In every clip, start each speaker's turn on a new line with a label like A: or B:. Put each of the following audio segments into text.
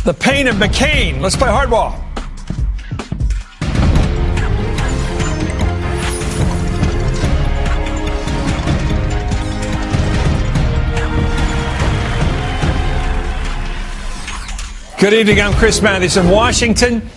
A: The pain of McCain. Let's play hardball. Good evening, I'm Chris Matthews in Washington.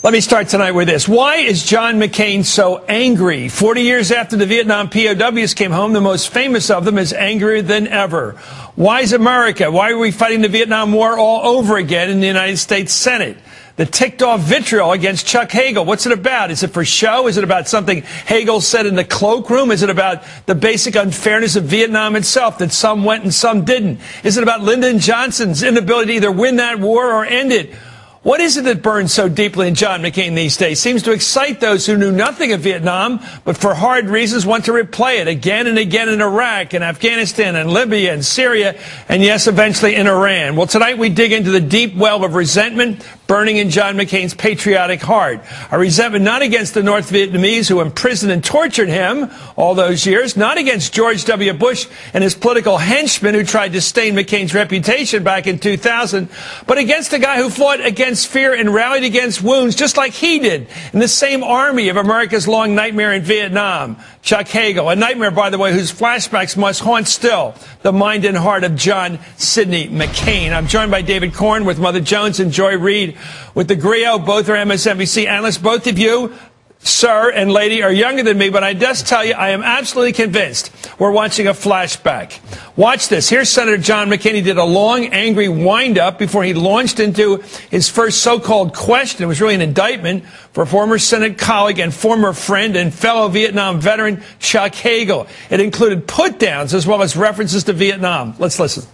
A: Let me start tonight with this. Why is John McCain so angry? 40 years after the Vietnam POWs came home, the most famous of them is angrier than ever. Why is America? Why are we fighting the Vietnam War all over again in the United States Senate? The ticked-off vitriol against Chuck Hagel. What's it about? Is it for show? Is it about something Hagel said in the cloakroom? Is it about the basic unfairness of Vietnam itself, that some went and some didn't? Is it about Lyndon Johnson's inability to either win that war or end it? What is it that burns so deeply in John McCain these days? Seems to excite those who knew nothing of Vietnam, but for hard reasons want to replay it again and again in Iraq and Afghanistan and Libya and Syria, and yes, eventually in Iran. Well, tonight we dig into the deep well of resentment burning in John McCain's patriotic heart. A resentment not against the North Vietnamese who imprisoned and tortured him all those years, not against George W. Bush and his political henchmen who tried to stain McCain's reputation back in 2000, but against a guy who fought against fear and rallied against wounds just like he did in the same army of America's long nightmare in Vietnam. Chuck Hagel, a nightmare, by the way, whose flashbacks must haunt still the mind and heart of John Sidney McCain. I'm joined by David Corn with Mother Jones and Joy Reid with the Griot. Both are MSNBC analysts. Both of you, sir and lady, are younger than me, but I just tell you, I am absolutely convinced we're watching a flashback. Watch this. Here's Senator John McCain. He did a long, angry wind-up before he launched into his first so-called question. It was really an indictment for former Senate colleague and former friend and fellow Vietnam veteran Chuck Hagel. It included put-downs as well as references to Vietnam. Let's listen.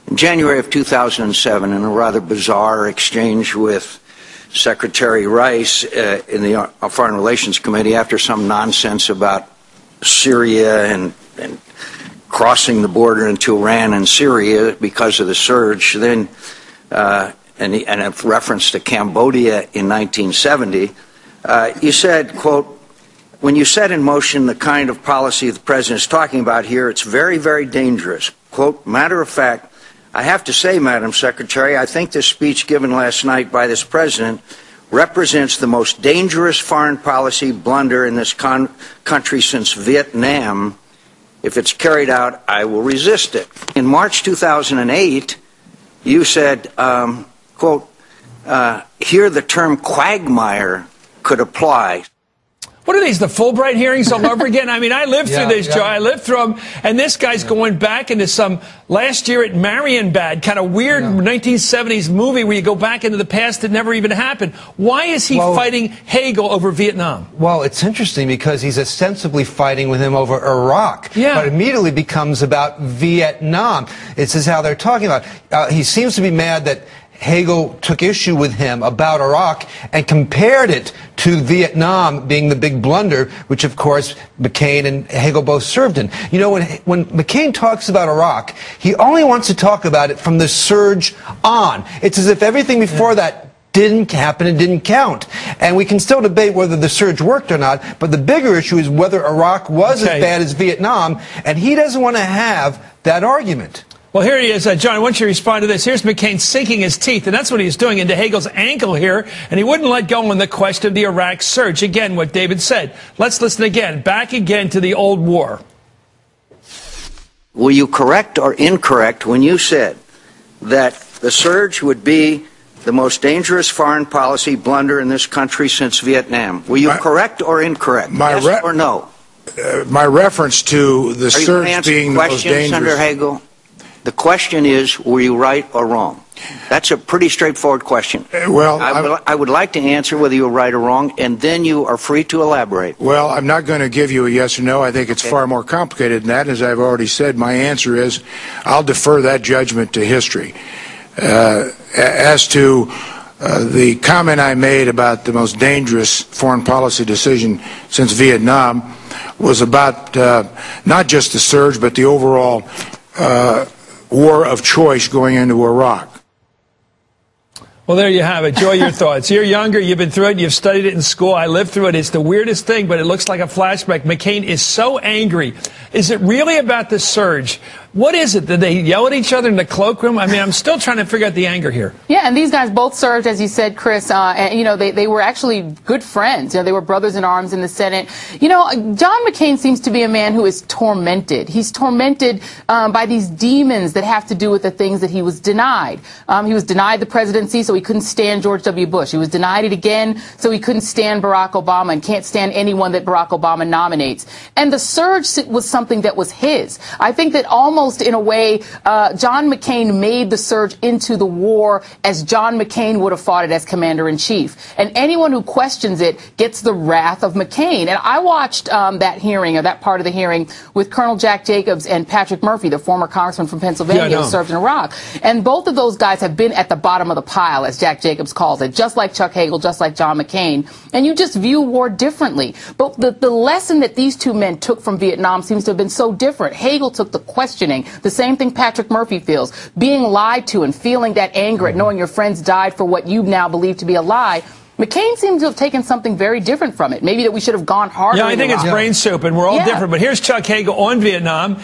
B: In January of 2007, in a rather bizarre exchange with Secretary Rice in the Foreign Relations Committee after some nonsense about Syria and crossing the border into Iran and Syria because of the surge, then and a reference to Cambodia in 1970, you said, quote, "When you set in motion the kind of policy the President is talking about here, it's very, very dangerous." Quote, "Matter of fact, I have to say, Madam Secretary, I think this speech given last night by this President represents the most dangerous foreign policy blunder in this country since Vietnam. If it's carried out, I will resist it." In March 2008, you said, quote, "Here the term quagmire could apply."
A: What are these, the Fulbright hearings all over again? I mean, I lived through this, Joe. I lived through them. And this guy's going back into some last year at Marienbad kind of weird 1970s movie where you go back into the past that never even happened. Why is he fighting Hagel over Vietnam?
C: Well, it's interesting because he's ostensibly fighting with him over Iraq. But immediately becomes about Vietnam. This is how they're talking about. He seems to be mad that Hagel took issue with him about Iraq and compared it to Vietnam being the big blunder, which, of course, McCain and Hagel both served in. You know, when McCain talks about Iraq, he only wants to talk about it from the surge on. It's as if everything before that didn't happen and didn't count. And we can still debate whether the surge worked or not, but the bigger issue is whether Iraq was as bad as Vietnam, and he doesn't want to have that argument.
A: Well, here he is. John, I want you to respond to this. Here's McCain sinking his teeth, and that's what he's doing into Hagel's ankle here, and he wouldn't let go on the question of the Iraq surge. Again, what David said. Let's listen again. Back again to the old war.
B: Were you correct or incorrect when you said that the surge would be the most dangerous foreign policy blunder in this country since Vietnam? Were you correct or incorrect? Yes or no?
D: My reference to the surge being the most dangerous.
B: Senator Hagel? The question is, were you right or wrong? That's a pretty straightforward question.
D: Well,
B: I would like to answer whether you're right or wrong, and then you are free to elaborate.
D: Well, I'm not going to give you a yes or no. I think it's far more complicated than that. As I've already said, my answer is I'll defer that judgment to history. As to the comment I made about the most dangerous foreign policy decision since Vietnam was about not just the surge, but the overall war of choice going into Iraq.
A: Well, there you have it. Joy, your thoughts. You're younger. You've been through it. You've studied it in school. I lived through it. It's the weirdest thing, but it looks like a flashback. McCain is so angry. Is it really about the surge? What is it? Did they yell at each other in the cloakroom? I mean, I'm still trying to figure out the anger here.
E: Yeah, and these guys both served, as you said, Chris, and, you know, they were actually good friends. You know, they were brothers in arms in the Senate. You know, John McCain seems to be a man who is tormented. He's tormented by these demons that have to do with the things that he was denied. He was denied the presidency, so he couldn't stand George W. Bush. He was denied it again, so he couldn't stand Barack Obama and can't stand anyone that Barack Obama nominates. And the surge was something that was his. I think that almost in a way, John McCain made the surge into the war as John McCain would have fought it as commander-in-chief. And anyone who questions it gets the wrath of McCain. And I watched that hearing, or that part of the hearing, with Colonel Jack Jacobs and Patrick Murphy, the former congressman from Pennsylvania who served in Iraq. And both of those guys have been at the bottom of the pile, as Jack Jacobs calls it, just like Chuck Hagel, just like John McCain. And you just view war differently. But the lesson that these two men took from Vietnam seems to have been so different. Hagel took the questioning, the same thing Patrick Murphy feels, being lied to and feeling that anger at knowing your friends died for what you now believe to be a lie. McCain seems to have taken something very different from it. Maybe that we should have gone harder.
A: Yeah, I think it's brain soup, and we're all different. But here's Chuck Hagel in Vietnam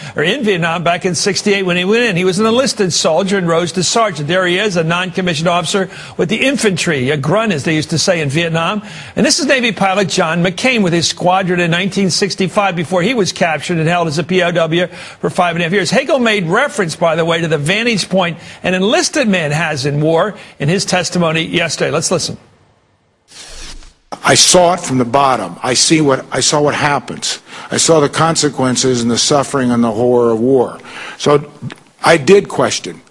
A: back in '68 when he went in. He was an enlisted soldier and rose to sergeant. There he is, a non-commissioned officer with the infantry, a grunt, as they used to say in Vietnam. And this is Navy pilot John McCain with his squadron in 1965 before he was captured and held as a POW for 5.5 years. Hagel made reference, by the way, to the vantage point an enlisted man has in war in his testimony yesterday. Let's listen.
D: I saw it from the bottom. I saw what happens. I saw the consequences and the suffering and the horror of war. So I did question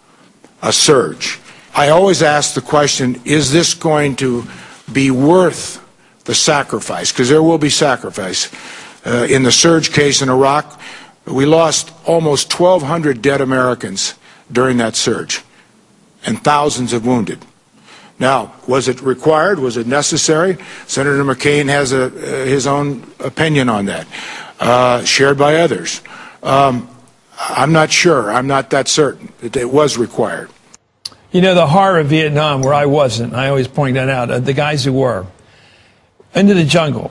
D: a surge. I always ask the question, is this going to be worth the sacrifice? Because there will be sacrifice. In the surge case in Iraq, we lost almost 1,200 dead Americans during that surge and thousands of wounded. Now, was it required? Was it necessary? Senator McCain has his own opinion on that, shared by others. I'm not sure. I'm not that certain that it was required.
A: You know, the horror of Vietnam, where I wasn't, I always point that out, the guys who were into the jungle,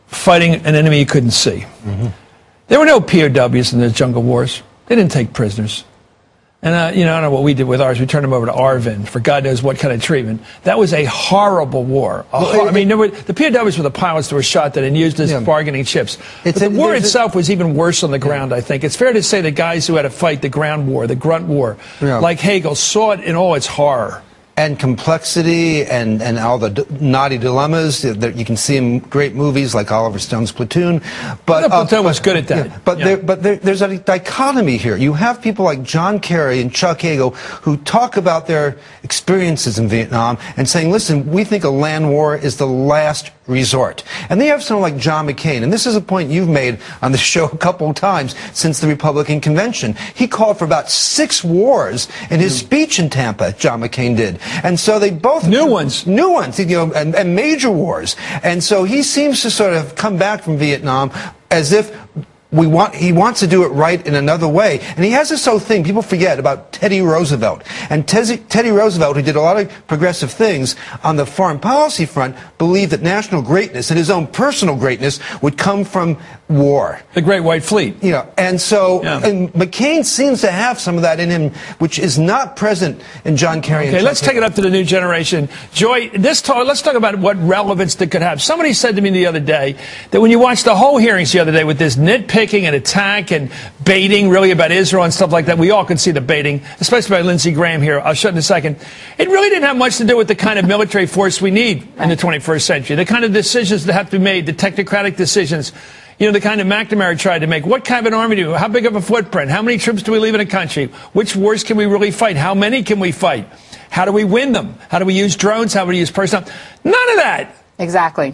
A: fighting an enemy you couldn't see. Mm-hmm. There were no POWs in the jungle wars. They didn't take prisoners. And, you know, I don't know what we did with ours. We turned them over to Arvin for God knows what kind of treatment. That was a horrible war. I mean, the POWs were the pilots that were shot at and used as bargaining chips. But the war itself was even worse on the ground, I think. It's fair to say that guys who had to fight the ground war, the grunt war, like Hagel, saw it in all its horror.
C: And complexity and all the knotty dilemmas that you can see in great movies like Oliver Stone's Platoon. But
A: Platoon was good at that.
C: Yeah, but there's a dichotomy here. You have people like John Kerry and Chuck Hagel who talk about their experiences in Vietnam and saying, listen, we think a land war is the last resort. And they have someone like John McCain, and this is a point you've made on the show a couple of times since the Republican convention. He called for about 6 wars in his speech in Tampa, John McCain did. And so they both... New ones, you know, and major wars. And so he seems to sort of come back from Vietnam as if he wants to do it right in another way. And he has this whole thing, people forget, about Teddy Roosevelt. And Teddy Roosevelt, who did a lot of progressive things on the foreign policy front, believed that national greatness and his own personal greatness would come from war.
A: The Great White Fleet.
C: You know, and so and McCain seems to have some of that in him, which is not present in John Kerry.
A: Okay, let's take it up to the new generation. Joy, let's talk about what relevance that could have. Somebody said to me the other day that when you watched the whole hearings the other day with this nitpicking and attack and baiting really about Israel and stuff like that, we all could see the baiting, especially by Lindsey Graham here. I'll show it in a second. It really didn't have much to do with the kind of military force we need in the 21st century, the kind of decisions that have to be made, the technocratic decisions. You know, the kind of McNamara tried to make. What kind of an army do we? How big of a footprint? How many troops do we leave in a country? Which wars can we really fight? How many can we fight? How do we win them? How do we use drones? How do we use personnel? None of that.
E: Exactly.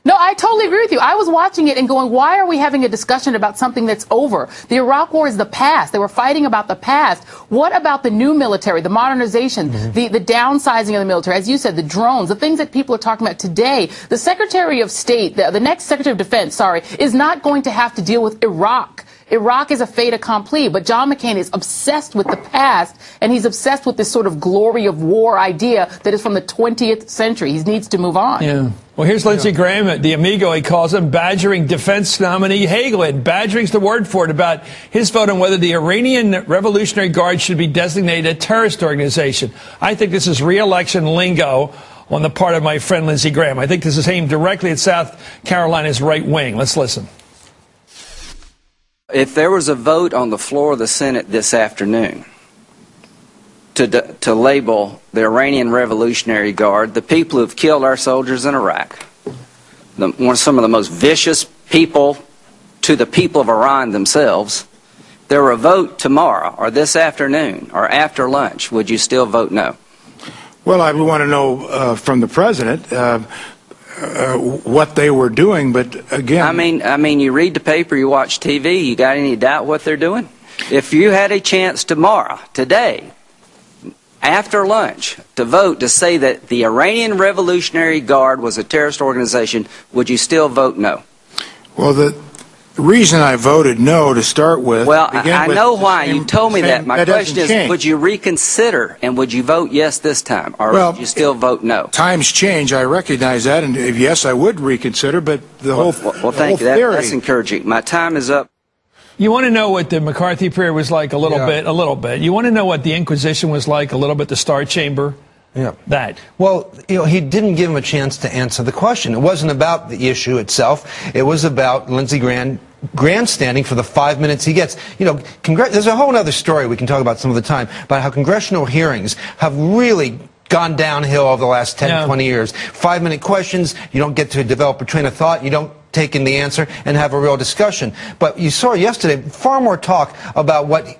E: No, I totally agree with you. I was watching it and going, why are we having a discussion about something that's over? The Iraq War is the past. They were fighting about the past. What about the new military, the modernization, the downsizing of the military? As you said, the drones, the things that people are talking about today. The Secretary of State, the next Secretary of Defense, is not going to have to deal with Iraq. Iraq is a fait accompli, but John McCain is obsessed with the past, and he's obsessed with this sort of glory of war idea that is from the 20th century. He needs to move on.
A: Yeah. Well, here's Lindsey Graham, the amigo, he calls him, badgering defense nominee Hagel. And badgering's the word for it, about his vote on whether the Iranian Revolutionary Guard should be designated a terrorist organization. I think this is re-election lingo on the part of my friend Lindsey Graham. I think this is aimed directly at South Carolina's right wing. Let's listen.
F: If there was a vote on the floor of the Senate this afternoon to label the Iranian Revolutionary Guard the people who've killed our soldiers in Iraq, some of the most vicious people to the people of Iran themselves, there were a vote tomorrow or this afternoon or after lunch, would you still vote no?
D: Well, I want to know from the president what they were doing, but again,
F: I mean, you read the paper, you watch TV, you got any doubt what they're doing? If you had a chance tomorrow, today, after lunch, to vote to say that the Iranian Revolutionary Guard was a terrorist organization, would you still vote no?
D: Well, the reason I voted no to start with...
F: Well, I know why. You told me that. My question is, would you reconsider, and would you vote yes this time, or would you still vote no?
D: Times change. I recognize that, and yes, I would reconsider, but the whole
F: thank you. That's encouraging. My time is up.
A: You want to know what the McCarthy period was like a little bit. You want to know what the Inquisition was like a little bit, the Star Chamber?
C: Yeah.
A: That.
C: Well, he didn't give him a chance to answer the question. It wasn't about the issue itself. It was about Lindsey Graham grandstanding for the 5 minutes he gets. There's a whole other story we can talk about some of the time about how congressional hearings have really gone downhill over the last 10, 20 years. 5-minute questions, you don't get to develop a train of thought, you don't take in the answer and have a real discussion. But you saw yesterday far more talk about what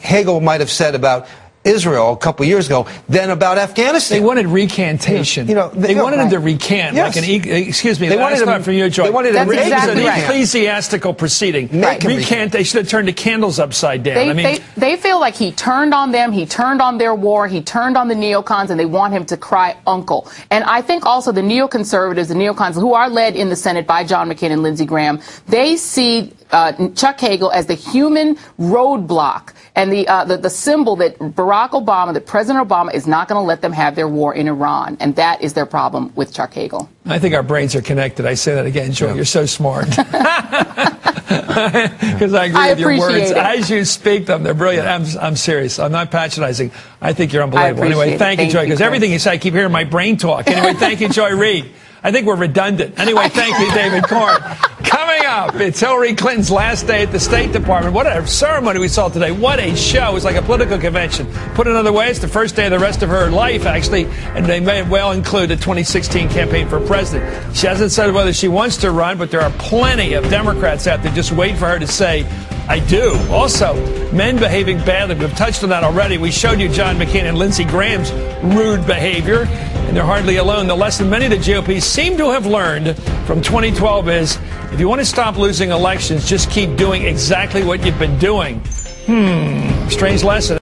C: Hagel might have said about Israel a couple of years ago than about Afghanistan.
A: They wanted recantation. They wanted him to recant.
C: Yes.
A: Like excuse me,
C: they wanted
A: him from you, Joy.
C: They wanted
E: That's exactly
A: an ecclesiastical proceeding. Recant. They should have turned the candles upside down.
E: They feel like he turned on them, he turned on their war, he turned on the neocons, and they want him to cry uncle. And I think also the neoconservatives, the neocons, who are led in the Senate by John McCain and Lindsey Graham, they see Chuck Hagel as the human roadblock and the symbol that Barack Obama, that President Obama is not going to let them have their war in Iran. And that is their problem with Chuck Hagel.
A: I think our brains are connected. I say that again, Joy. You're so smart. Because I agree with your words. As you speak them, they're brilliant. I'm serious. I'm not patronizing. I think you're unbelievable. Anyway, thank you, Joy, because everything you say, I keep hearing my brain talk. Anyway, thank you, Joy Reid. I think we're redundant. Anyway, thank you, David Corn. Coming up, it's Hillary Clinton's last day at the State Department. What a ceremony we saw today. What a show. It was like a political convention. Put another way, it's the first day of the rest of her life, actually, and they may well include the 2016 campaign for president. She hasn't said whether she wants to run, but there are plenty of Democrats out there just waiting for her to say, I do. Also, men behaving badly. We've touched on that already. We showed you John McCain and Lindsey Graham's rude behavior, and they're hardly alone. The lesson many of the GOP seem to have learned from 2012 is, if you want to stop losing elections, just keep doing exactly what you've been doing. Strange lesson.